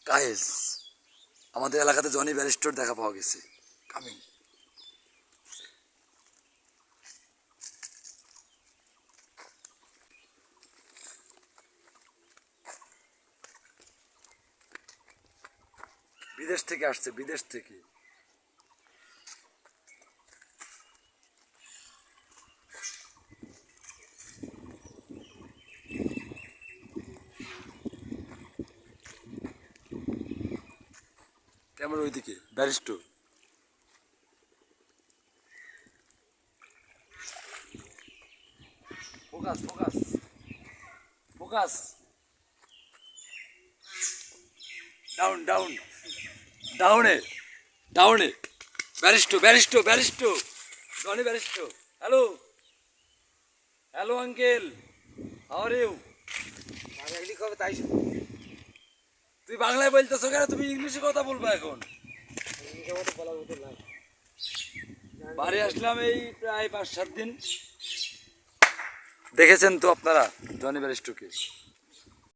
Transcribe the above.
Guys, আমাদের এলাকাতে Johnny barrister দেখা পাওয়া গেছে। কামিং। বিদেশ থেকে আসছে, বিদেশ থেকে। কেমন ওইদিকে barrister? Focus focus focus. Down down ডাউনে ডাউনে। Barrister barrister barrister Johnny barrister. Hello hello uncle, how are you? কবে তাই তুই বাংলায় বলতেছো কেন? তুমি ইংলিশে কথা বলবো এখন। বলার মতো না। বাড়ি আসলাম এই প্রায় 5-7 দিন। দেখেছেন তো আপনারা জনি ব্যারিস্টারকে।